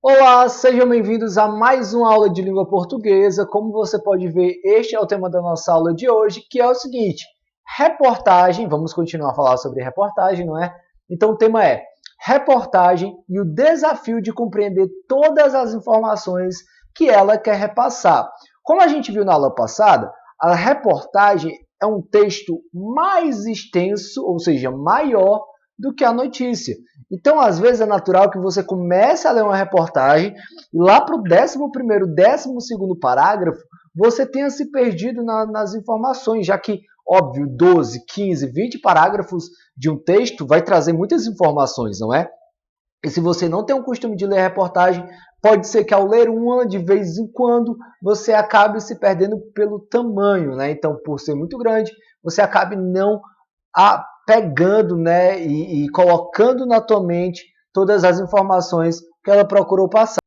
Olá, sejam bem-vindos a mais uma aula de língua portuguesa. Como você pode ver, este é o tema da nossa aula de hoje, que é o seguinte: reportagem. Vamos continuar a falar sobre reportagem, não é? Então o tema é reportagem e o desafio de compreender todas as informações que ela quer repassar. Como a gente viu na aula passada, a reportagem é um texto mais extenso, ou seja, maior do que a notícia. Então, às vezes, é natural que você comece a ler uma reportagem e lá para o 11º, 12º parágrafo, você tenha se perdido nas informações, já que, óbvio, 12, 15, 20 parágrafos de um texto vai trazer muitas informações, não é? E se você não tem o costume de ler reportagem, pode ser que ao ler uma de vez em quando, você acabe se perdendo pelo tamanho, né? Então, por ser muito grande, você acabe não pegando, né, e colocando na tua mente todas as informações que ela procurou passar.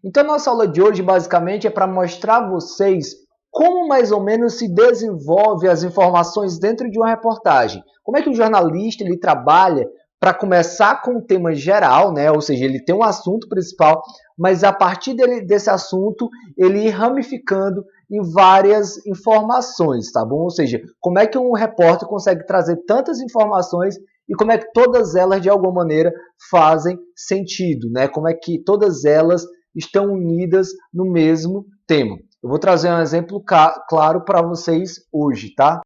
Então, nossa aula de hoje, basicamente, é para mostrar a vocês como mais ou menos se desenvolve as informações dentro de uma reportagem. Como é que o jornalista ele trabalha para começar com um tema geral, né? Ou seja, ele tem um assunto principal, mas a partir desse assunto, ele ir ramificando em várias informações, tá bom? Ou seja, como é que um repórter consegue trazer tantas informações e como é que todas elas, de alguma maneira, fazem sentido, né? Como é que todas elas estão unidas no mesmo tema. Eu vou trazer um exemplo claro para vocês hoje, tá?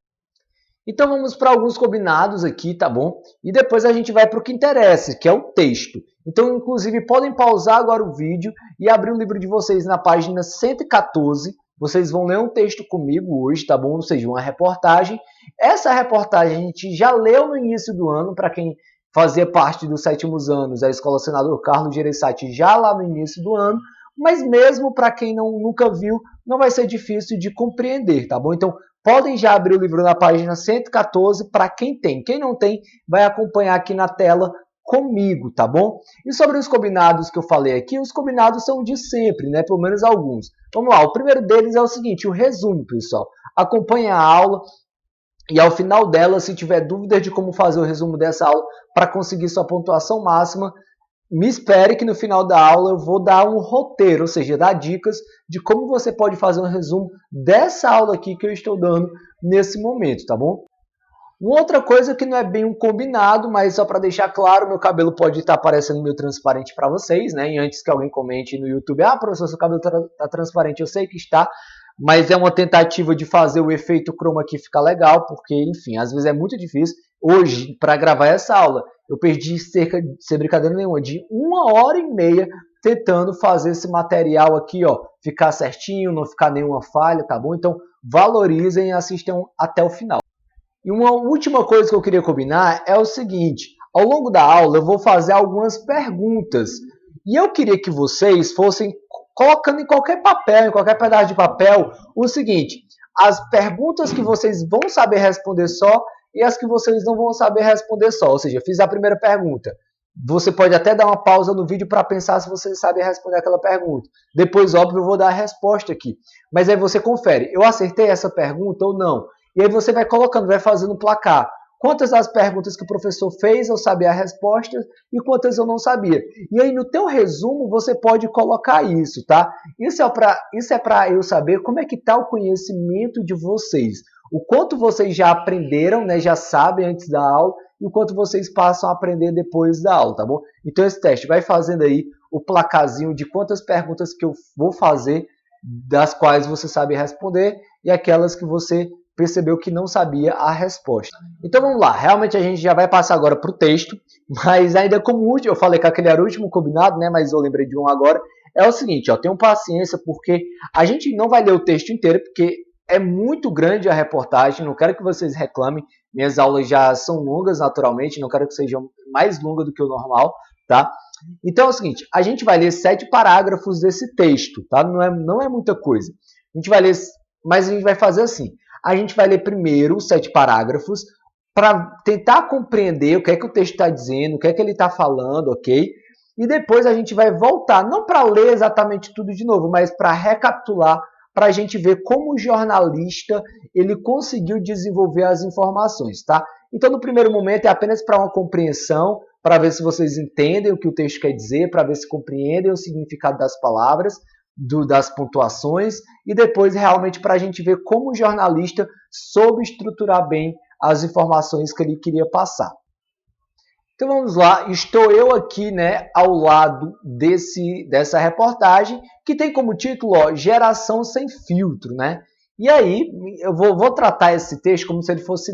Então vamos para alguns combinados aqui, tá bom? E depois a gente vai para o que interessa, que é o texto. Então, inclusive, podem pausar agora o vídeo e abrir o livro de vocês na página 114. Vocês vão ler um texto comigo hoje, tá bom? Ou seja, uma reportagem. Essa reportagem a gente já leu no início do ano, para quem fazia parte dos 7º anos da Escola Senador Carlos Gereissati já lá no início do ano, mas mesmo para quem nunca viu, não vai ser difícil de compreender, tá bom? Então, podem já abrir o livro na página 114 para quem tem. Quem não tem, vai acompanhar aqui na tela comigo, tá bom? E sobre os combinados que eu falei aqui, os combinados são de sempre, né? Pelo menos alguns. Vamos lá, o primeiro deles é o seguinte, o resumo, pessoal. Acompanhe a aula e ao final dela, se tiver dúvidas de como fazer o resumo dessa aula para conseguir sua pontuação máxima, me espere que no final da aula eu vou dar um roteiro, ou seja, dar dicas de como você pode fazer um resumo dessa aula aqui que eu estou dando nesse momento, tá bom? Uma outra coisa que não é bem um combinado, mas só para deixar claro, meu cabelo pode estar parecendo meio transparente para vocês, né? E antes que alguém comente no YouTube, professor, seu cabelo está transparente, eu sei que está, mas é uma tentativa de fazer o efeito chroma aqui ficar legal, porque, enfim, às vezes é muito difícil. Hoje, para gravar essa aula, eu perdi cerca, sem brincadeira nenhuma, de 1h30 tentando fazer esse material aqui, ó, ficar certinho, não ficar nenhuma falha, tá bom? Então, valorizem e assistam até o final. E uma última coisa que eu queria combinar é o seguinte: ao longo da aula eu vou fazer algumas perguntas e eu queria que vocês fossem colocando em qualquer papel, em qualquer pedaço de papel, o seguinte: as perguntas que vocês vão saber responder só e as que vocês não vão saber responder só. Ou seja, eu fiz a primeira pergunta. Você pode até dar uma pausa no vídeo para pensar se você sabe responder aquela pergunta. Depois, óbvio, eu vou dar a resposta aqui. Mas aí você confere, eu acertei essa pergunta ou não? E aí você vai colocando, vai fazendo placar. Quantas das perguntas que o professor fez eu sabia a resposta e quantas eu não sabia. E aí no teu resumo você pode colocar isso, tá? Isso é para eu saber como é que está o conhecimento de vocês. O quanto vocês já aprenderam, né, já sabem antes da aula e o quanto vocês passam a aprender depois da aula, tá bom? Então esse teste vai fazendo aí o placarzinho de quantas perguntas que eu vou fazer, das quais você sabe responder e aquelas que você percebeu que não sabia a resposta. Então vamos lá, realmente a gente já vai passar agora para o texto, mas ainda como último, eu falei que aquele era o último combinado, né? Mas eu lembrei de um agora. É o seguinte, ó, tenham paciência, porque a gente não vai ler o texto inteiro, porque é muito grande a reportagem, não quero que vocês reclamem, minhas aulas já são longas naturalmente, não quero que sejam mais longas do que o normal, tá? Então é o seguinte, a gente vai ler 7 parágrafos desse texto, tá? Não é muita coisa. A gente vai ler, mas a gente vai fazer assim, a gente vai ler primeiro os 7 parágrafos para tentar compreender o que é que o texto está dizendo, o que é que ele está falando, ok? E depois a gente vai voltar, não para ler exatamente tudo de novo, mas para recapitular, para a gente ver como o jornalista ele conseguiu desenvolver as informações, tá? Então, no primeiro momento, é apenas para uma compreensão, para ver se vocês entendem o que o texto quer dizer, para ver se compreendem o significado das palavras, das pontuações, e depois realmente para a gente ver como o jornalista soube estruturar bem as informações que ele queria passar. Então vamos lá, estou eu aqui, né, ao lado dessa reportagem, que tem como título, ó, Geração Sem Filtro, né? E aí, eu vou tratar esse texto como se ele fosse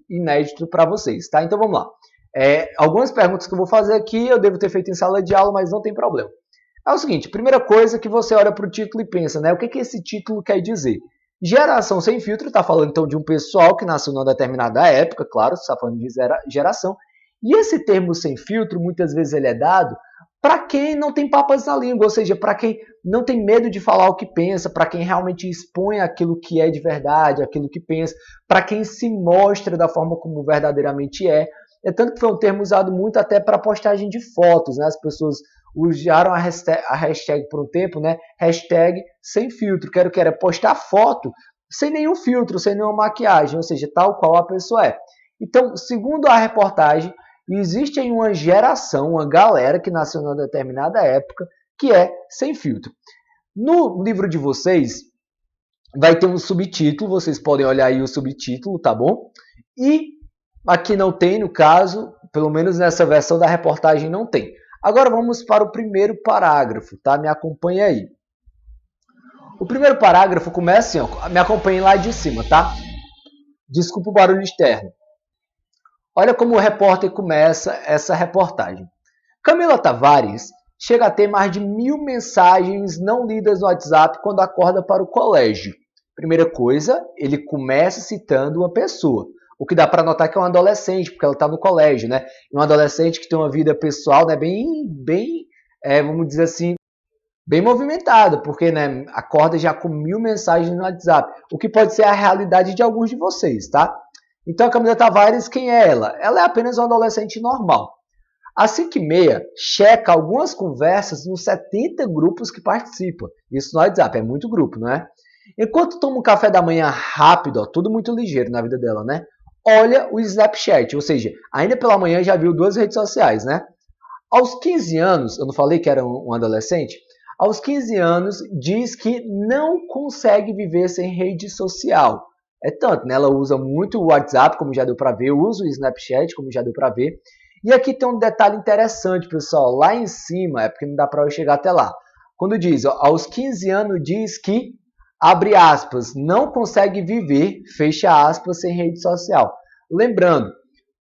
inédito para vocês, tá? Então vamos lá. Algumas perguntas que eu vou fazer aqui, eu devo ter feito em sala de aula, mas não tem problema. É o seguinte, primeira coisa que você olha para o título e pensa, né? O que esse título quer dizer? Geração Sem Filtro está falando então de um pessoal que nasceu numa determinada época, claro, você está falando de geração. E esse termo sem filtro, muitas vezes ele é dado para quem não tem papas na língua, ou seja, para quem não tem medo de falar o que pensa, para quem realmente expõe aquilo que é de verdade, aquilo que pensa, para quem se mostra da forma como verdadeiramente é. É tanto que foi um termo usado muito até para postagem de fotos, né? As pessoas usaram a hashtag por um tempo, né? Hashtag sem filtro, que era postar foto sem nenhum filtro, sem nenhuma maquiagem, ou seja, tal qual a pessoa é. Então, segundo a reportagem, existe aí uma geração, uma galera que nasceu numa determinada época que é sem filtro. No livro de vocês vai ter um subtítulo, vocês podem olhar aí o subtítulo, tá bom? E aqui não tem, no caso, pelo menos nessa versão da reportagem não tem. Agora vamos para o primeiro parágrafo, tá? Me acompanha aí. O primeiro parágrafo começa assim, ó, me acompanhe lá de cima, tá? Desculpa o barulho externo. Olha como o repórter começa essa reportagem. Camila Tavares chega a ter mais de 1000 mensagens não lidas no WhatsApp quando acorda para o colégio. Primeira coisa, ele começa citando uma pessoa. O que dá para notar que é um adolescente, porque ela está no colégio, né? Um adolescente que tem uma vida pessoal, né, vamos dizer assim, bem movimentada, porque, né, acorda já com 1000 mensagens no WhatsApp, o que pode ser a realidade de alguns de vocês, tá? Então a Camila Tavares, quem é ela? Ela é apenas uma adolescente normal. Às 5h30, checa algumas conversas nos 70 grupos que participam. Isso no WhatsApp, é muito grupo, não é? Enquanto toma um café da manhã rápido, ó, tudo muito ligeiro na vida dela, né? Olha o Snapchat, ou seja, ainda pela manhã já viu 2 redes sociais, né? Aos 15 anos, eu não falei que era um adolescente? Aos 15 anos, diz que não consegue viver sem rede social. É tanto, né? Ela usa muito o WhatsApp, como já deu para ver, usa o Snapchat, como já deu para ver. E aqui tem um detalhe interessante, pessoal. Lá em cima, é porque não dá para eu chegar até lá. Quando diz, ó, aos 15 anos, diz que, abre aspas, não consegue viver, fecha aspas, sem rede social. Lembrando,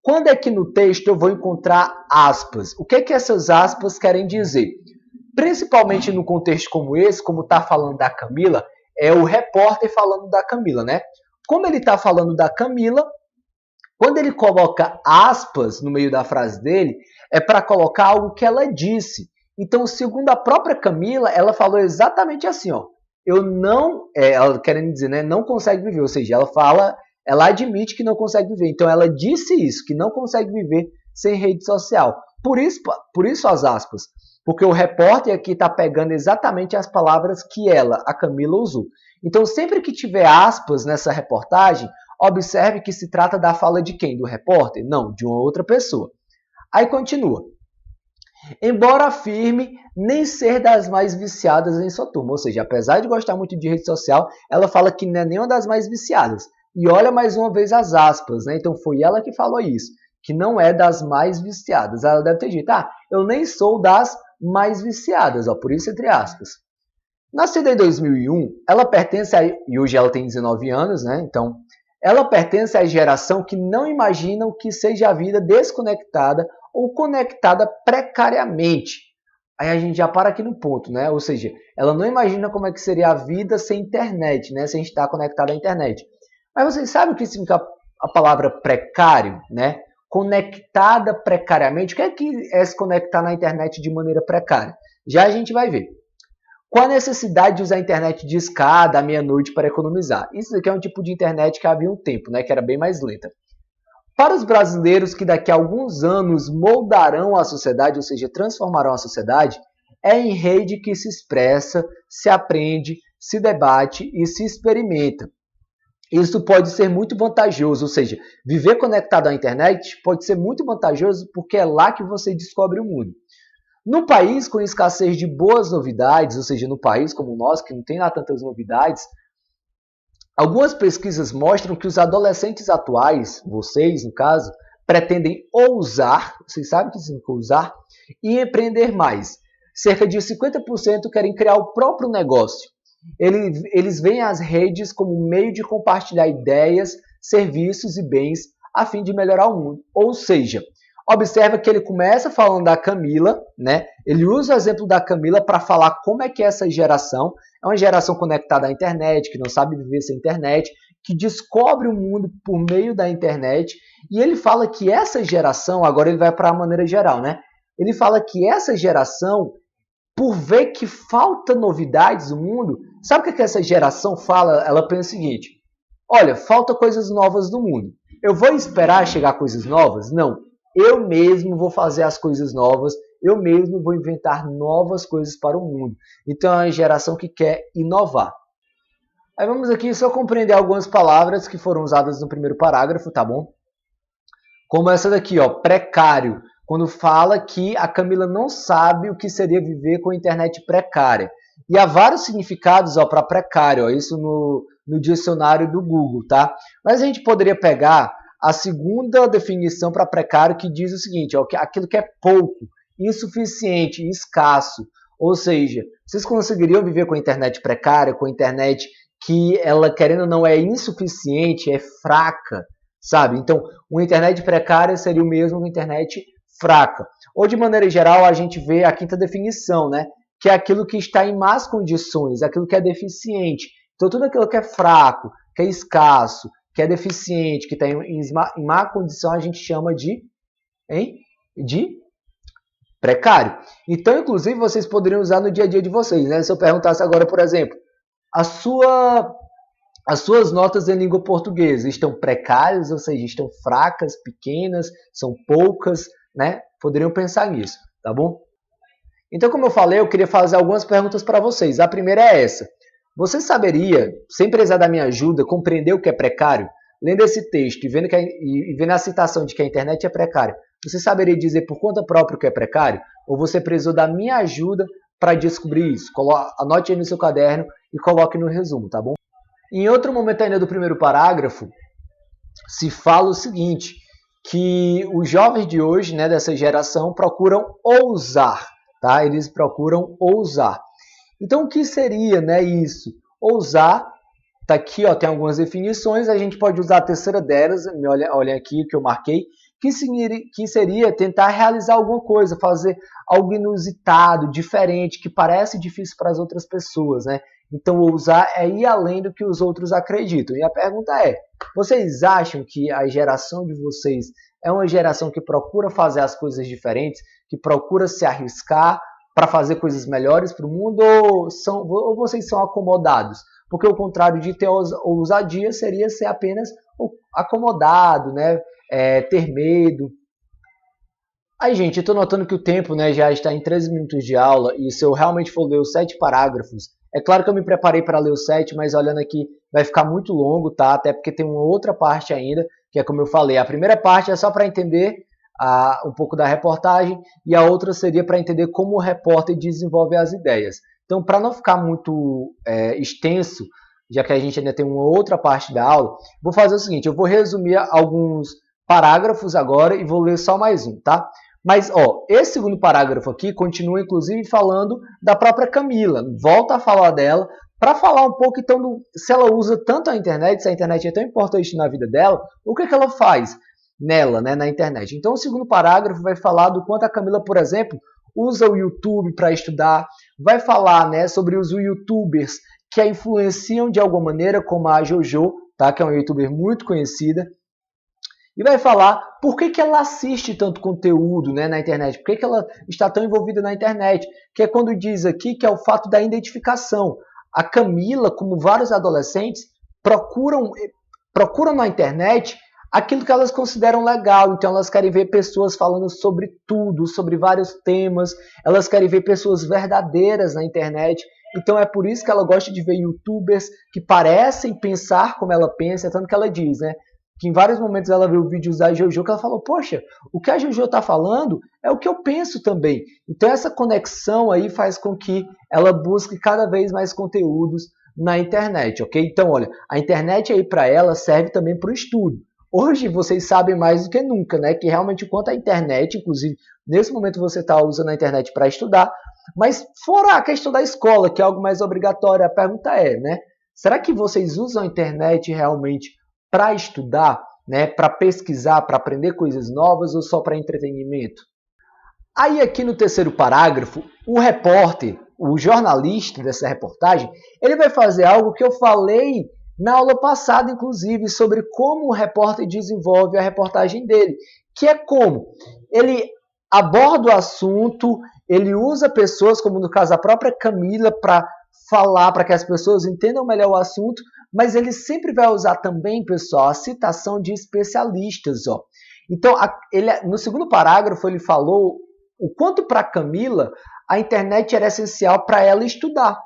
quando é que no texto eu vou encontrar aspas? O que é que essas aspas querem dizer? Principalmente no contexto como esse, como está falando da Camila, é o repórter falando da Camila, né? Como ele está falando da Camila, quando ele coloca aspas no meio da frase dele, é para colocar algo que ela disse. Então, segundo a própria Camila, ela falou exatamente assim, ó. Ela querendo dizer, né, não consegue viver, ou seja, ela admite que não consegue viver. Então, ela disse isso, que não consegue viver sem rede social. Por isso as aspas. Porque o repórter aqui está pegando exatamente as palavras que ela, a Camila, usou. Então, sempre que tiver aspas nessa reportagem, observe que se trata da fala de quem? Do repórter? Não, de uma outra pessoa. Aí continua. Embora afirme nem ser das mais viciadas em sua turma. Ou seja, apesar de gostar muito de rede social, ela fala que não é nenhuma das mais viciadas. E olha mais uma vez as aspas, né? Então foi ela que falou isso, que não é das mais viciadas. Ela deve ter dito, eu nem sou das mais viciadas, ó, por isso entre aspas. Nascida em 2001, ela pertence e hoje ela tem 19 anos, né? Então, ela pertence à geração que não imagina o que seja a vida desconectada ou conectada precariamente. Aí a gente já para aqui no ponto, né? Ou seja, ela não imagina como é que seria a vida sem internet, né? Sem estar conectada à internet. Mas vocês sabem o que significa a palavra precário, né? Conectada precariamente. O que é se conectar na internet de maneira precária? Já a gente vai ver. Com a necessidade de usar a internet de escada à meia-noite para economizar. Isso aqui é um tipo de internet que havia um tempo, né? Que era bem mais lenta. Para os brasileiros que daqui a alguns anos moldarão a sociedade, ou seja, transformarão a sociedade, é em rede que se expressa, se aprende, se debate e se experimenta. isso pode ser muito vantajoso, ou seja, viver conectado à internet pode ser muito vantajoso porque é lá que você descobre o mundo. No país com escassez de boas novidades, ou seja, no país como o nosso, que não tem lá tantas novidades, algumas pesquisas mostram que os adolescentes atuais, vocês no caso, pretendem ousar, vocês sabem o que significa ousar, e empreender mais. Cerca de 50% querem criar o próprio negócio. Eles veem as redes como meio de compartilhar ideias, serviços e bens a fim de melhorar o mundo. Ou seja, observa que ele começa falando da Camila, né? Ele usa o exemplo da Camila para falar como é que é essa geração. É uma geração conectada à internet, que não sabe viver sem internet, que descobre o mundo por meio da internet. E ele fala que essa geração, agora ele vai para a maneira geral, né? Ele fala que essa geração, por ver que falta novidades no mundo, sabe o que essa geração fala? Ela pensa o seguinte: olha, falta coisas novas no mundo. Eu vou esperar chegar coisas novas? Não. Eu mesmo vou fazer as coisas novas, eu mesmo vou inventar novas coisas para o mundo. Então é uma geração que quer inovar. Aí vamos aqui só compreender algumas palavras que foram usadas no primeiro parágrafo, tá bom? Como essa daqui, ó, precário. Quando fala que a Camila não sabe o que seria viver com a internet precária. E há vários significados para precário, ó, isso no dicionário do Google, tá? Mas a gente poderia pegar a segunda definição para precário, que diz o seguinte, ó, aquilo que é pouco, insuficiente, escasso. Ou seja, vocês conseguiriam viver com a internet precária, com a internet que ela, querendo ou não, é insuficiente, é fraca, sabe? Então, uma internet precária seria o mesmo que uma internet fraca. Ou, de maneira geral, a gente vê a quinta definição, né? Que é aquilo que está em más condições, aquilo que é deficiente. Então, tudo aquilo que é fraco, que é escasso, que é deficiente, que está em má condição, a gente chama de precário. Então, inclusive, vocês poderiam usar no dia a dia de vocês, né? Se eu perguntasse agora, por exemplo, as suas notas em língua portuguesa estão precárias, ou seja, estão fracas, pequenas, são poucas, né? Poderiam pensar nisso, tá bom? Então, como eu falei, eu queria fazer algumas perguntas para vocês. A primeira é essa: você saberia, sem precisar da minha ajuda, compreender o que é precário? Lendo esse texto e vendo a citação de que a internet é precária, você saberia dizer por conta própria o que é precário? Ou você precisou da minha ajuda para descobrir isso? Anote aí no seu caderno e coloque no resumo, tá bom? Em outro momento ainda do primeiro parágrafo, se fala o seguinte, que os jovens de hoje, né, dessa geração, procuram ousar, tá? Eles procuram ousar. Então, o que seria, né, isso? Ousar, tá aqui, ó, tem algumas definições, a gente pode usar a terceira delas, olha aqui o que eu marquei, que seria tentar realizar alguma coisa, fazer algo inusitado, diferente, que parece difícil para as outras pessoas, né? Então, ousar é ir além do que os outros acreditam. E a pergunta é, vocês acham que a geração de vocês é uma geração que procura fazer as coisas diferentes, que procura se arriscar para fazer coisas melhores para o mundo, ou vocês são acomodados? Porque o contrário de ter ousadia seria ser apenas acomodado, né? Ter medo. Aí, gente, eu estou notando que o tempo, né, já está em 13 minutos de aula, e se eu realmente for ler os 7 parágrafos, é claro que eu me preparei para ler os 7, mas olhando aqui vai ficar muito longo, tá? Até porque tem uma outra parte ainda, que é como eu falei, a primeira parte é só para entender um pouco da reportagem, e a outra seria para entender como o repórter desenvolve as ideias. Então, para não ficar muito extenso, já que a gente ainda tem uma outra parte da aula, vou fazer o seguinte, eu vou resumir alguns parágrafos agora e vou ler só mais um, tá? Mas, ó, esse segundo parágrafo aqui continua, inclusive, falando da própria Camila. Volta a falar dela, para falar um pouco, então, se ela usa tanto a internet, se a internet é tão importante na vida dela, o que ela faz nela, né, na internet? Então, o segundo parágrafo vai falar do quanto a Camila, por exemplo, usa o YouTube para estudar, vai falar, né, sobre os YouTubers que a influenciam de alguma maneira, como a Jojo, tá, que é uma YouTuber muito conhecida, e vai falar por que ela assiste tanto conteúdo, né, na internet, por que ela está tão envolvida na internet, que é quando diz aqui que é o fato da identificação. A Camila, como vários adolescentes, procuram na internet aquilo que elas consideram legal, então elas querem ver pessoas falando sobre tudo, sobre vários temas, elas querem ver pessoas verdadeiras na internet, Então é por isso que ela gosta de ver youtubers que parecem pensar como ela pensa, tanto que ela diz, né? Que em vários momentos ela viu vídeos da Jojo que ela falou, poxa, o que a Jojo está falando é o que eu penso também. Então essa conexão aí faz com que ela busque cada vez mais conteúdos na internet, ok? Então, olha, a internet aí para ela serve também para o estudo. Hoje vocês sabem mais do que nunca, né? Que realmente quanto à internet, inclusive nesse momento você está usando a internet para estudar, mas fora a questão da escola, que é algo mais obrigatório, a pergunta é, né? Será que vocês usam a internet realmente para estudar, né? Para pesquisar, para aprender coisas novas ou só para entretenimento? Aí aqui no terceiro parágrafo, o repórter, o jornalista dessa reportagem, ele vai fazer algo que eu falei na aula passada, inclusive, sobre como o repórter desenvolve a reportagem dele, que é como ele aborda o assunto, ele usa pessoas, como no caso a própria Camila, para falar, para que as pessoas entendam melhor o assunto, mas ele sempre vai usar também, pessoal, a citação de especialistas. Ó. Então, no segundo parágrafo, ele falou o quanto para Camila a internet era essencial para ela estudar.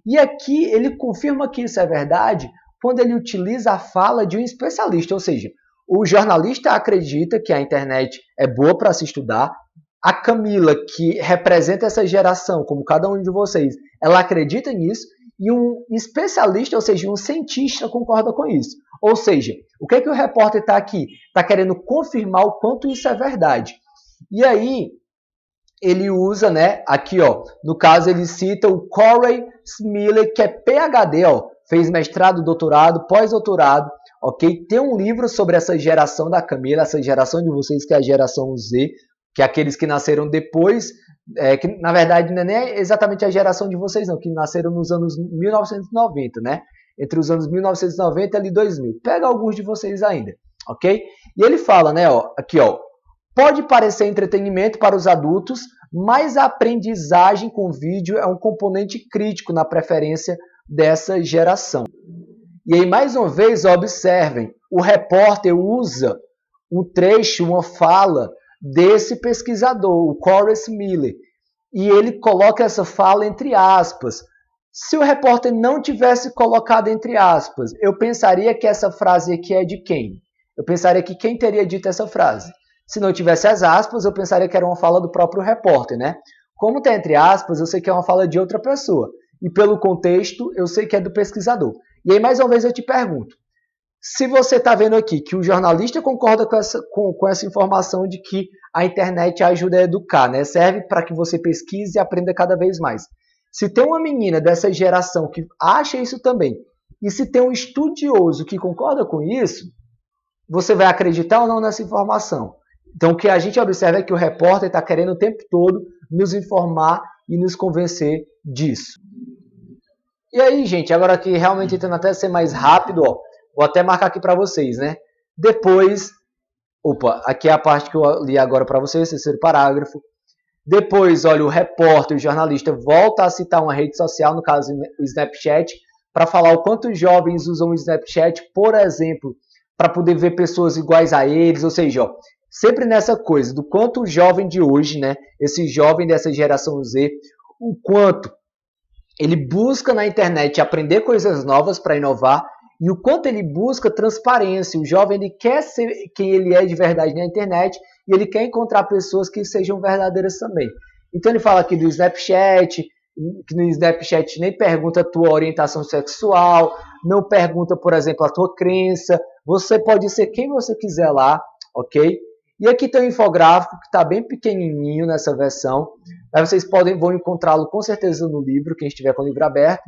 E aqui ele confirma que isso é verdade quando ele utiliza a fala de um especialista, ou seja, o jornalista acredita que a internet é boa para se estudar, a Camila, que representa essa geração, como cada um de vocês, ela acredita nisso, e um especialista, ou seja, um cientista, concorda com isso. Ou seja, o que é que o repórter está aqui? Está querendo confirmar o quanto isso é verdade. E aí, ele usa, né, aqui, ó, no caso ele cita o Corey Smith, que é PhD, ó, fez mestrado, doutorado, pós-doutorado, ok? Tem um livro sobre essa geração da Camila, essa geração de vocês que é a geração Z, que é aqueles que nasceram depois, que na verdade não é nem exatamente a geração de vocês não, que nasceram nos anos 1990, né? Entre os anos 1990 e 2000. Pega alguns de vocês ainda, ok? E ele fala, né, ó, aqui, ó, pode parecer entretenimento para os adultos, mas a aprendizagem com vídeo é um componente crítico na preferência dessa geração. E aí, mais uma vez, observem, o repórter usa um trecho, uma fala desse pesquisador, o Corey Smith, e ele coloca essa fala entre aspas. Se o repórter não tivesse colocado entre aspas, eu pensaria que essa frase aqui é de quem? Eu pensaria que quem teria dito essa frase? Se não tivesse as aspas, eu pensaria que era uma fala do próprio repórter, né? Como está entre aspas, eu sei que é uma fala de outra pessoa. E pelo contexto, eu sei que é do pesquisador. E aí, mais uma vez, eu te pergunto. Se você está vendo aqui que o jornalista concorda com essa informação de que a internet ajuda a educar, né? Serve para que você pesquise e aprenda cada vez mais. Se tem uma menina dessa geração que acha isso também, e se tem um estudioso que concorda com isso, você vai acreditar ou não nessa informação? Então, o que a gente observa é que o repórter está querendo o tempo todo nos informar e nos convencer disso. E aí, gente, agora aqui realmente tentando até ser mais rápido, ó, vou até marcar aqui para vocês, né? Depois, aqui é a parte que eu li agora para vocês, terceiro parágrafo. Depois, olha, o repórter, o jornalista volta a citar uma rede social, no caso o Snapchat, para falar o quanto os jovens usam o Snapchat, por exemplo, para poder ver pessoas iguais a eles, ou seja, ó, sempre nessa coisa do quanto o jovem de hoje, né, esse jovem dessa geração Z, o quanto ele busca na internet aprender coisas novas para inovar e o quanto ele busca transparência. O jovem ele quer ser quem ele é de verdade na internet e ele quer encontrar pessoas que sejam verdadeiras também. Então ele fala aqui do Snapchat, que no Snapchat nem pergunta a tua orientação sexual, não pergunta, por exemplo, a tua crença. Você pode ser quem você quiser lá, ok? E aqui tem um infográfico que está bem pequenininho nessa versão. Mas vocês vão encontrá-lo com certeza no livro, quem estiver com o livro aberto.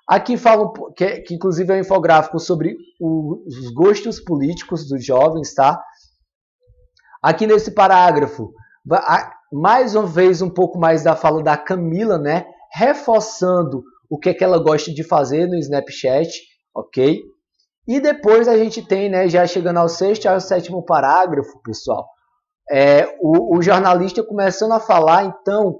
Aqui falam que inclusive é um infográfico sobre os gostos políticos dos jovens, tá? Aqui nesse parágrafo, mais uma vez um pouco mais da fala da Camila, né? Reforçando o que ela gosta de fazer no Snapchat, ok? E depois a gente tem, né, já chegando ao sexto e ao sétimo parágrafo, pessoal, o jornalista começando a falar, então,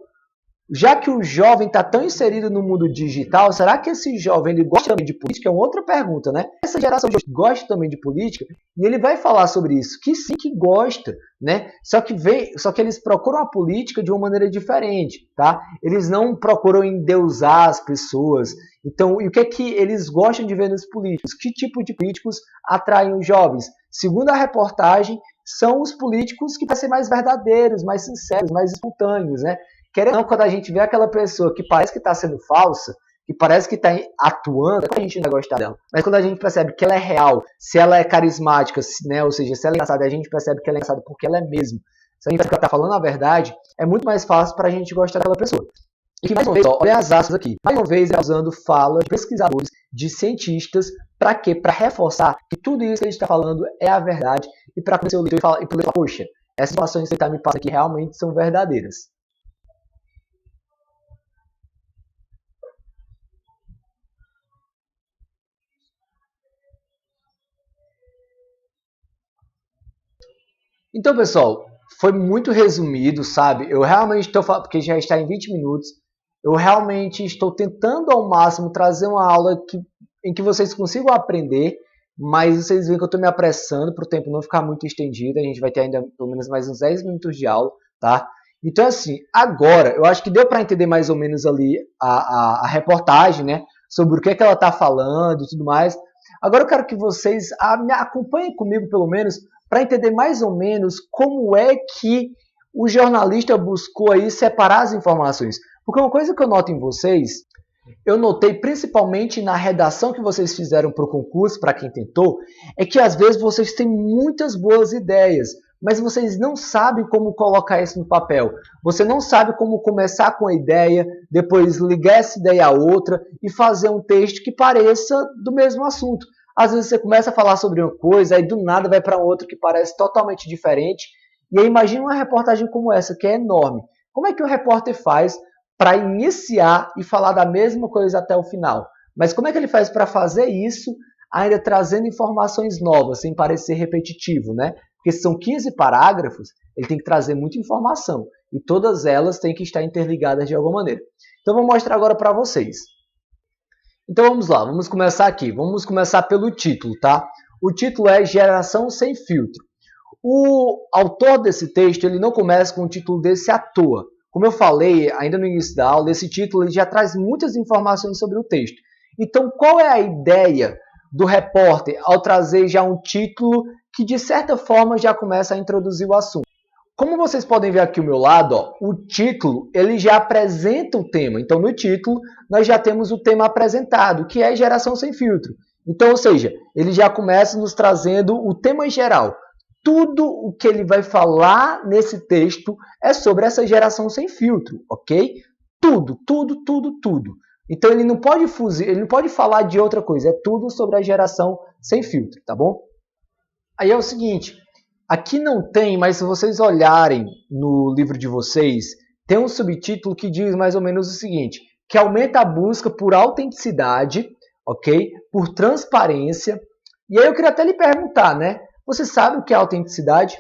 Já que o jovem está tão inserido no mundo digital, será que esse jovem ele gosta também de política? É uma outra pergunta, né? Essa geração gosta também de política e ele vai falar sobre isso, que sim que gosta, né? Só que eles procuram a política de uma maneira diferente, tá? Eles não procuram endeusar as pessoas. Então, e o que é que eles gostam de ver nos políticos? Que tipo de políticos atraem os jovens? Segundo a reportagem, são os políticos que parecem ser mais verdadeiros, mais sinceros, mais espontâneos, né? Querendo ou não, quando a gente vê aquela pessoa que parece que está sendo falsa, que parece que está atuando, a gente não vai gostar dela. Mas quando a gente percebe que ela é real, se ela é carismática, né? Ou seja, se ela é engraçada, a gente percebe que ela é engraçada porque ela é mesmo. Se a gente percebe que ela está falando a verdade, é muito mais fácil para a gente gostar daquela pessoa. E que, mais uma vez, olha as aspas aqui. Mais uma vez, usando fala de pesquisadores, de cientistas, para quê? Para reforçar que tudo isso que a gente está falando é a verdade e para conhecer o leitor e poder falar, poxa, essas informações que você está me passando aqui realmente são verdadeiras. Então, pessoal, foi muito resumido, sabe? Eu realmente estou falando, porque já está em 20 minutos, eu realmente estou tentando ao máximo trazer uma aula em que vocês consigam aprender, mas vocês veem que eu estou me apressando para o tempo não ficar muito estendido, a gente vai ter ainda pelo menos mais uns 10 minutos de aula, tá? Então, assim, agora, eu acho que deu para entender mais ou menos ali a reportagem, né? Sobre o que, é que ela está falando e tudo mais. Agora eu quero que vocês me acompanhem comigo, pelo menos, para entender mais ou menos como é que o jornalista buscou aí separar as informações. Porque uma coisa que eu noto em vocês, eu notei principalmente na redação que vocês fizeram para o concurso, para quem tentou, é que às vezes vocês têm muitas boas ideias, mas vocês não sabem como colocar isso no papel. Você não sabe como começar com a ideia, depois ligar essa ideia a outra e fazer um texto que pareça do mesmo assunto. Às vezes você começa a falar sobre uma coisa, aí do nada vai para outro que parece totalmente diferente. E aí imagina uma reportagem como essa, que é enorme. Como é que o repórter faz para iniciar e falar da mesma coisa até o final? Mas como é que ele faz para fazer isso, ainda trazendo informações novas, sem parecer repetitivo, né? Porque se são 15 parágrafos, ele tem que trazer muita informação. E todas elas têm que estar interligadas de alguma maneira. Então eu vou mostrar agora para vocês. Então vamos lá, vamos começar aqui. Vamos começar pelo título, tá? O título é Geração Sem Filtro. O autor desse texto, ele não começa com o título desse à toa. Como eu falei ainda no início da aula, esse título ele já traz muitas informações sobre o texto. Então, qual é a ideia do repórter ao trazer já um título que, de certa forma, já começa a introduzir o assunto? Como vocês podem ver aqui ao meu lado, ó, o título ele já apresenta o tema. Então, no título, nós já temos o tema apresentado, que é Geração Sem Filtro. Então, ou seja, ele já começa nos trazendo o tema geral. Tudo o que ele vai falar nesse texto é sobre essa geração sem filtro, ok? Tudo, tudo, tudo, tudo. Então ele não pode fugir, ele não pode falar de outra coisa, é tudo sobre a geração sem filtro, tá bom? Aí é o seguinte, aqui não tem, mas se vocês olharem no livro de vocês, tem um subtítulo que diz mais ou menos o seguinte, que aumenta a busca por autenticidade, ok? Por transparência. E aí eu queria até lhe perguntar, né? Você sabe o que é autenticidade?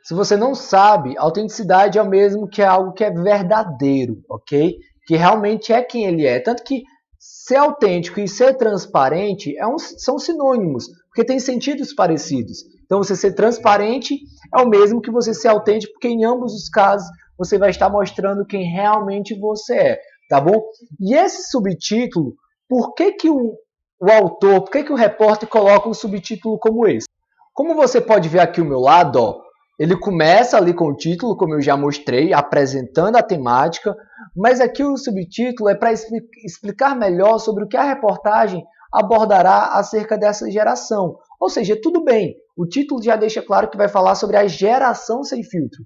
Se você não sabe, autenticidade é o mesmo que é algo que é verdadeiro, ok? Que realmente é quem ele é. Tanto que ser autêntico e ser transparente são sinônimos, porque têm sentidos parecidos. Então, você ser transparente é o mesmo que você ser autêntico, porque em ambos os casos você vai estar mostrando quem realmente você é, tá bom? E esse subtítulo, por que o autor, por que o repórter coloca um subtítulo como esse? Como você pode ver aqui ao meu lado, ó, ele começa ali com o título, como eu já mostrei, apresentando a temática, mas aqui o subtítulo é para explicar melhor sobre o que a reportagem abordará acerca dessa geração. Ou seja, tudo bem, o título já deixa claro que vai falar sobre a geração sem filtro,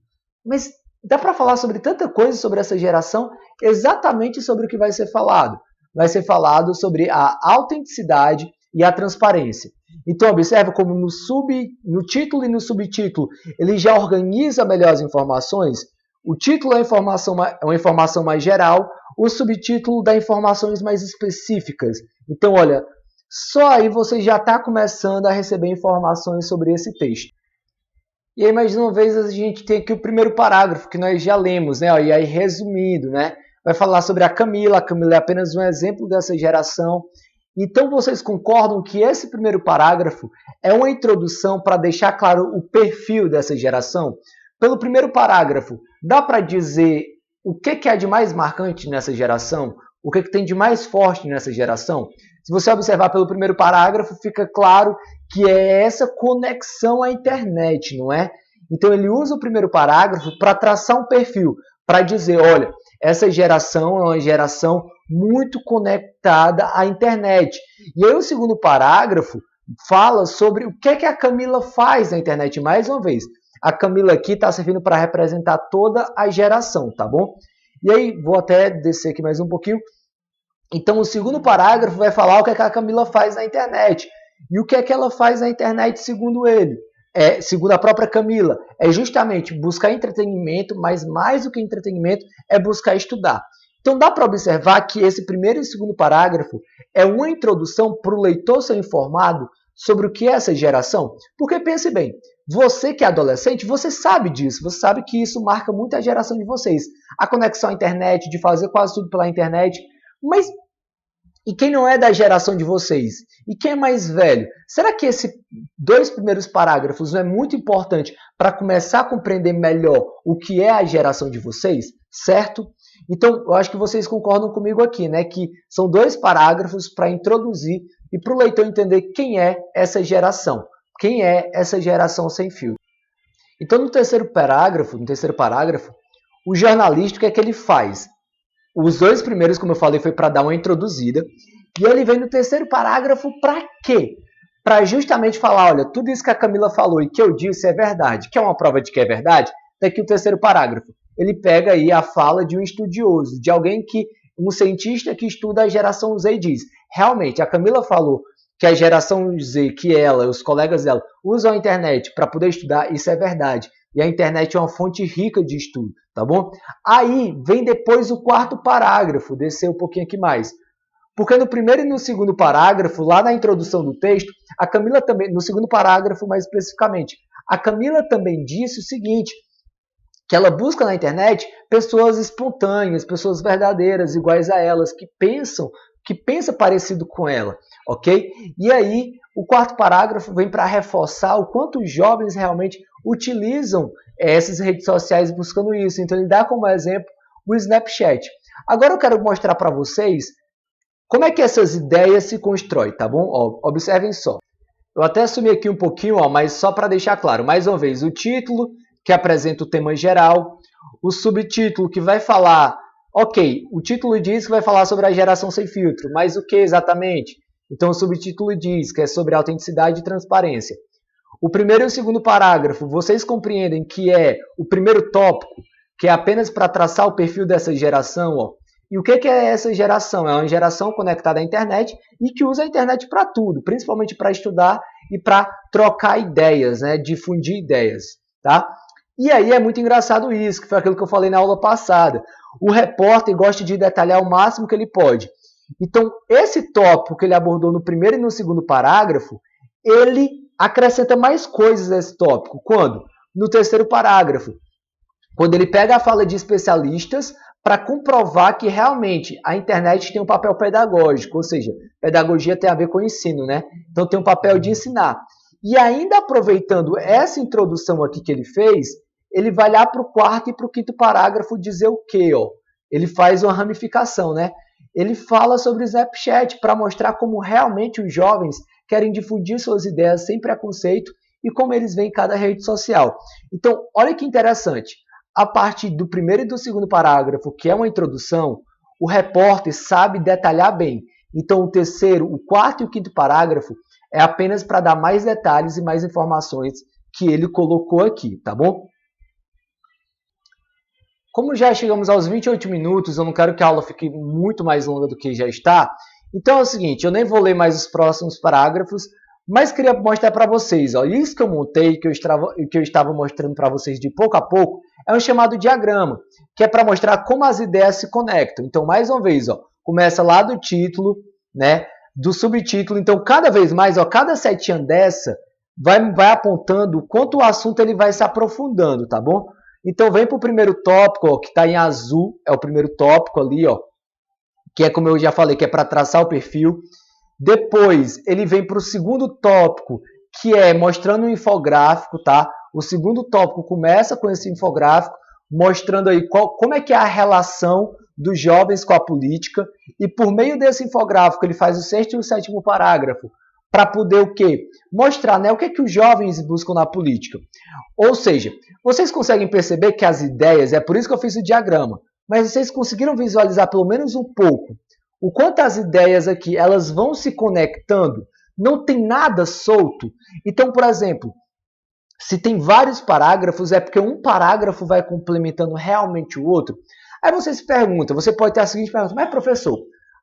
mas dá para falar sobre tanta coisa sobre essa geração, exatamente sobre o que vai ser falado. Vai ser falado sobre a autenticidade e a transparência. Então, observe como no título e no subtítulo ele já organiza melhor as informações. O título é uma informação mais geral, o subtítulo dá informações mais específicas. Então, olha, só aí você já está começando a receber informações sobre esse texto. E aí, mais uma vez, a gente tem aqui o primeiro parágrafo que nós já lemos, né? E aí, resumindo, né? vai falar sobre a Camila é apenas um exemplo dessa geração. Então vocês concordam que esse primeiro parágrafo é uma introdução para deixar claro o perfil dessa geração? Pelo primeiro parágrafo, dá para dizer o que há de mais marcante nessa geração? O que tem de mais forte nessa geração? Se você observar pelo primeiro parágrafo, fica claro que é essa conexão à internet, não é? Então ele usa o primeiro parágrafo para traçar um perfil, para dizer, olha, essa geração é uma geração muito conectada à internet. E aí o segundo parágrafo fala sobre o que a Camila faz na internet. Mais uma vez, a Camila aqui está servindo para representar toda a geração, tá bom? E aí, vou até descer aqui mais um pouquinho. Então, o segundo parágrafo vai falar o que a Camila faz na internet. E o que ela faz na internet, segundo ele? Segundo a própria Camila, é justamente buscar entretenimento, mas mais do que entretenimento, é buscar estudar. Então, dá para observar que esse primeiro e segundo parágrafo é uma introdução para o leitor ser informado sobre o que é essa geração. Porque, pense bem, você que é adolescente, você sabe disso, você sabe que isso marca muito a geração de vocês. A conexão à internet, de fazer quase tudo pela internet. Mas e quem não é da geração de vocês? E quem é mais velho? Será que esses dois primeiros parágrafos não é muito importante para começar a compreender melhor o que é a geração de vocês? Certo? Então, eu acho que vocês concordam comigo aqui, né? Que são dois parágrafos para introduzir e para o leitor entender quem é essa geração. Quem é essa geração sem filtro. Então, no terceiro parágrafo, o jornalista, o que é que ele faz? Os dois primeiros, como eu falei, foi para dar uma introduzida. E ele vem no terceiro parágrafo para quê? Para justamente falar, olha, tudo isso que a Camila falou e que eu disse é verdade. Quer uma prova de que é verdade? Daqui o terceiro parágrafo. Ele pega aí a fala de um estudioso, de alguém um cientista que estuda a geração Z e diz, realmente, a Camila falou que a geração Z, que ela, os colegas dela, usam a internet para poder estudar, isso é verdade. E a internet é uma fonte rica de estudo, tá bom? Aí vem depois o quarto parágrafo, descer um pouquinho aqui mais. Porque no primeiro e no segundo parágrafo, lá na introdução do texto, a Camila também, no segundo parágrafo mais especificamente, a Camila também disse o seguinte, que ela busca na internet pessoas espontâneas, pessoas verdadeiras, iguais a elas, que pensam parecido com ela, ok? E aí, o quarto parágrafo vem para reforçar o quanto os jovens realmente utilizam essas redes sociais buscando isso. Então, ele dá como exemplo o Snapchat. Agora eu quero mostrar para vocês como é que essas ideias se constroem, tá bom? Ó, observem só. Eu até assumi aqui um pouquinho, ó, mas só para deixar claro. Mais uma vez, o título, que apresenta o tema geral. O subtítulo, que vai falar... Ok, o título diz que vai falar sobre a geração sem filtro, mas o que exatamente? Então o subtítulo diz que é sobre autenticidade e transparência. O primeiro e o segundo parágrafo, vocês compreendem que é o primeiro tópico, que é apenas para traçar o perfil dessa geração, ó. E o que é essa geração? É uma geração conectada à internet e que usa a internet para tudo, principalmente para estudar e para trocar ideias, né? Difundir ideias, tá? E aí é muito engraçado isso, que foi aquilo que eu falei na aula passada. O repórter gosta de detalhar o máximo que ele pode. Então, esse tópico que ele abordou no primeiro e no segundo parágrafo, ele acrescenta mais coisas a esse tópico. Quando? No terceiro parágrafo. Quando ele pega a fala de especialistas para comprovar que realmente a internet tem um papel pedagógico, ou seja, pedagogia tem a ver com ensino, né? Então tem um papel de ensinar. E ainda aproveitando essa introdução aqui que ele fez, ele vai lá para o quarto e para o quinto parágrafo dizer o quê? Ó? Ele faz uma ramificação, né? Ele fala sobre o Snapchat para mostrar como realmente os jovens querem difundir suas ideias sem preconceito e como eles veem cada rede social. Então, olha que interessante. A partir do primeiro e do segundo parágrafo, que é uma introdução, o repórter sabe detalhar bem. Então, o terceiro, o quarto e o quinto parágrafo é apenas para dar mais detalhes e mais informações que ele colocou aqui, tá bom? Como já chegamos aos 28 minutos, eu não quero que a aula fique muito mais longa do que já está. Então é o seguinte, eu nem vou ler mais os próximos parágrafos, mas queria mostrar para vocês. Ó, isso que eu montei, que eu estava mostrando para vocês de pouco a pouco, é um chamado diagrama, que é para mostrar como as ideias se conectam. Então, mais uma vez, ó, começa lá do título, né, do subtítulo. Então, cada vez mais, ó, cada setinha dessa vai apontando o quanto o assunto ele vai se aprofundando, tá bom? Então vem para o primeiro tópico, ó, que está em azul, é o primeiro tópico ali, ó, que é como eu já falei, que é para traçar o perfil. Depois ele vem para o segundo tópico, que é mostrando um infográfico, tá? O segundo tópico começa com esse infográfico, mostrando aí como é que é a relação dos jovens com a política, e por meio desse infográfico ele faz o sexto e o sétimo parágrafo, para poder o quê? Mostrar, né, o que é que os jovens buscam na política. Ou seja, vocês conseguem perceber que as ideias, é por isso que eu fiz o diagrama, mas vocês conseguiram visualizar pelo menos um pouco o quanto as ideias aqui elas vão se conectando, não tem nada solto. Então, por exemplo, se tem vários parágrafos, é porque um parágrafo vai complementando realmente o outro. Aí você se pergunta, você pode ter a seguinte pergunta, mas professor,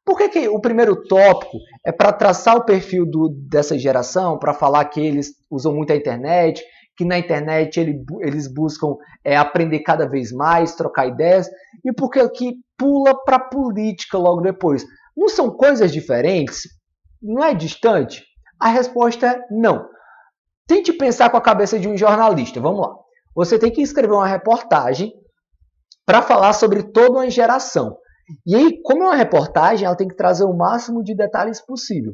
por que o primeiro tópico é para traçar o perfil dessa geração, para falar que eles usam muito a internet, que na internet eles buscam aprender cada vez mais, trocar ideias, e por que aqui pula para a política logo depois? Não são coisas diferentes? Não é distante? A resposta é não. Tente pensar com a cabeça de um jornalista. Vamos lá. Você tem que escrever uma reportagem para falar sobre toda uma geração. E aí, como é uma reportagem, ela tem que trazer o máximo de detalhes possível.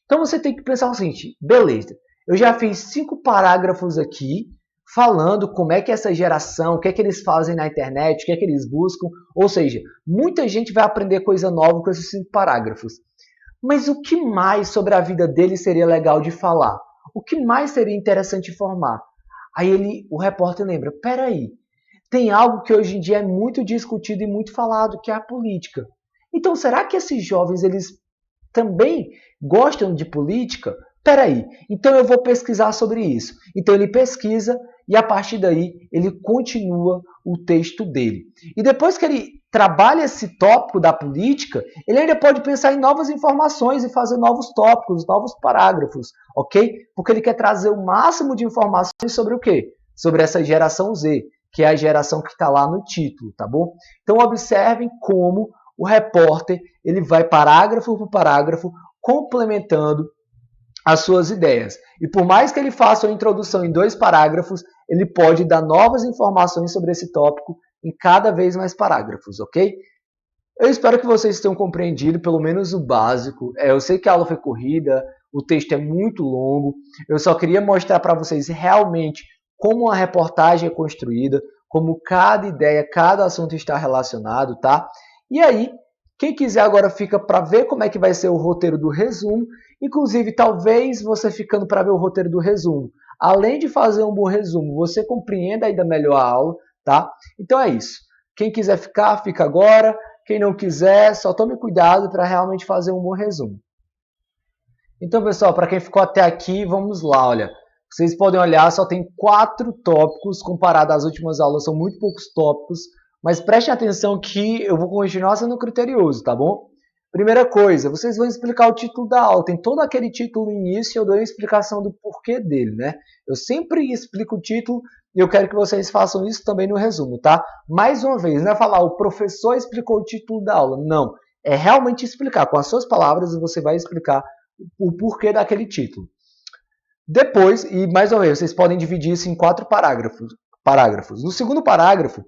Então você tem que pensar o seguinte, beleza, eu já fiz 5 parágrafos aqui falando como é que essa geração, o que é que eles fazem na internet, o que é que eles buscam. Ou seja, muita gente vai aprender coisa nova com esses 5 parágrafos. Mas o que mais sobre a vida deles seria legal de falar? O que mais seria interessante informar? Aí o repórter lembra, peraí, tem algo que hoje em dia é muito discutido e muito falado, que é a política. Então, será que esses jovens eles também gostam de política? Peraí, então eu vou pesquisar sobre isso. Então ele pesquisa e a partir daí ele continua o texto dele. E depois que ele trabalha esse tópico da política, ele ainda pode pensar em novas informações e fazer novos tópicos, novos parágrafos, ok? Porque ele quer trazer o máximo de informações sobre o quê? Sobre essa geração Z, que é a geração que está lá no título, tá bom? Então observem como o repórter ele vai parágrafo por parágrafo complementando as suas ideias. E por mais que ele faça uma introdução em 2 parágrafos, ele pode dar novas informações sobre esse tópico em cada vez mais parágrafos, ok? Eu espero que vocês tenham compreendido pelo menos o básico. Eu sei que a aula foi corrida, o texto é muito longo. Eu só queria mostrar para vocês realmente como a reportagem é construída, como cada ideia, cada assunto está relacionado, tá? E aí, quem quiser agora fica para ver como é que vai ser o roteiro do resumo. Inclusive, talvez você ficando para ver o roteiro do resumo, além de fazer um bom resumo, você compreenda ainda melhor a aula, tá? Então é isso. Quem quiser ficar, fica agora. Quem não quiser, só tome cuidado para realmente fazer um bom resumo. Então, pessoal, para quem ficou até aqui, vamos lá, olha. Vocês podem olhar, só tem 4 tópicos, comparado às últimas aulas, são muito poucos tópicos, mas prestem atenção que eu vou continuar sendo criterioso, tá bom? Primeira coisa, vocês vão explicar o título da aula, tem todo aquele título no início, eu dou a explicação do porquê dele, né? Eu sempre explico o título e eu quero que vocês façam isso também no resumo, tá? Mais uma vez, não é falar o professor explicou o título da aula, não. É realmente explicar, com as suas palavras você vai explicar o porquê daquele título. Depois, e mais uma vez, vocês podem dividir isso em 4 parágrafos. No segundo parágrafo,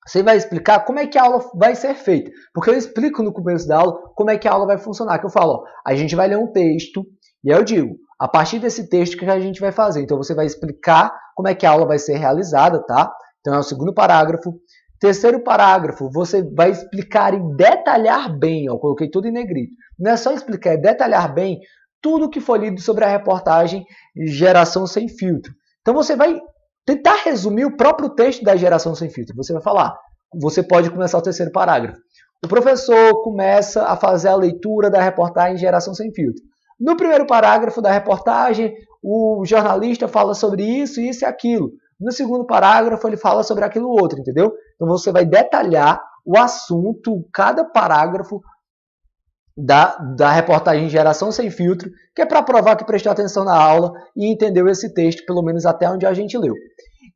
você vai explicar como é que a aula vai ser feita. Porque eu explico no começo da aula como é que a aula vai funcionar. Que eu falo, ó, a gente vai ler um texto, e aí eu digo, a partir desse texto, o que a gente vai fazer? Então você vai explicar como é que a aula vai ser realizada, tá? Então é o segundo parágrafo. Terceiro parágrafo, você vai explicar e detalhar bem, ó, eu coloquei tudo em negrito. Não é só explicar, é detalhar bem tudo que foi lido sobre a reportagem Geração Sem Filtro. Então você vai tentar resumir o próprio texto da Geração Sem Filtro. Você vai falar, você pode começar o terceiro parágrafo. O professor começa a fazer a leitura da reportagem Geração Sem Filtro. No primeiro parágrafo da reportagem, o jornalista fala sobre isso, isso e aquilo. No segundo parágrafo, ele fala sobre aquilo outro, entendeu? Então você vai detalhar o assunto, cada parágrafo da reportagem Geração Sem Filtro, que é para provar que prestou atenção na aula e entendeu esse texto, pelo menos até onde a gente leu.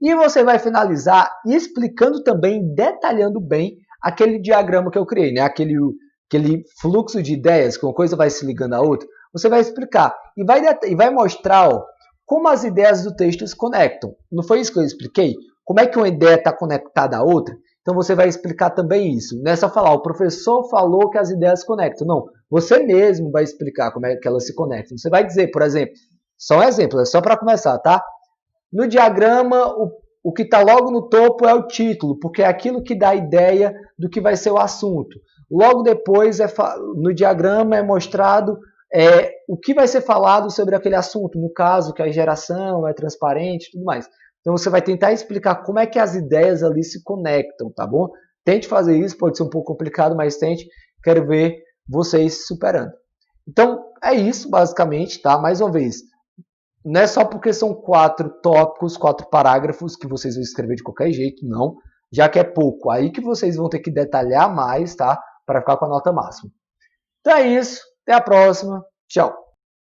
E você vai finalizar explicando também, detalhando bem, aquele diagrama que eu criei, né? aquele fluxo de ideias, que uma coisa vai se ligando à outra. Você vai explicar e vai mostrar, ó, como as ideias do texto se conectam. Não foi isso que eu expliquei? como é que uma ideia está conectada à outra? Então você vai explicar também isso. Não é só falar, o professor falou que as ideias se conectam. Não, você mesmo vai explicar como é que elas se conectam. Você vai dizer, por exemplo, só um exemplo, é só para começar, tá? No diagrama, o que está logo no topo é o título, porque é aquilo que dá a ideia do que vai ser o assunto. Logo depois, no diagrama é mostrado o que vai ser falado sobre aquele assunto, no caso, que a geração é transparente e tudo mais. Então você vai tentar explicar como é que as ideias ali se conectam, tá bom? Tente fazer isso, pode ser um pouco complicado, mas tente. Quero ver vocês superando. Então é isso, basicamente, tá? Mais uma vez, não é só porque são 4 tópicos, 4 parágrafos que vocês vão escrever de qualquer jeito, não. Já que é pouco, aí que vocês vão ter que detalhar mais, tá? Para ficar com a nota máxima. Então é isso, até a próxima, tchau!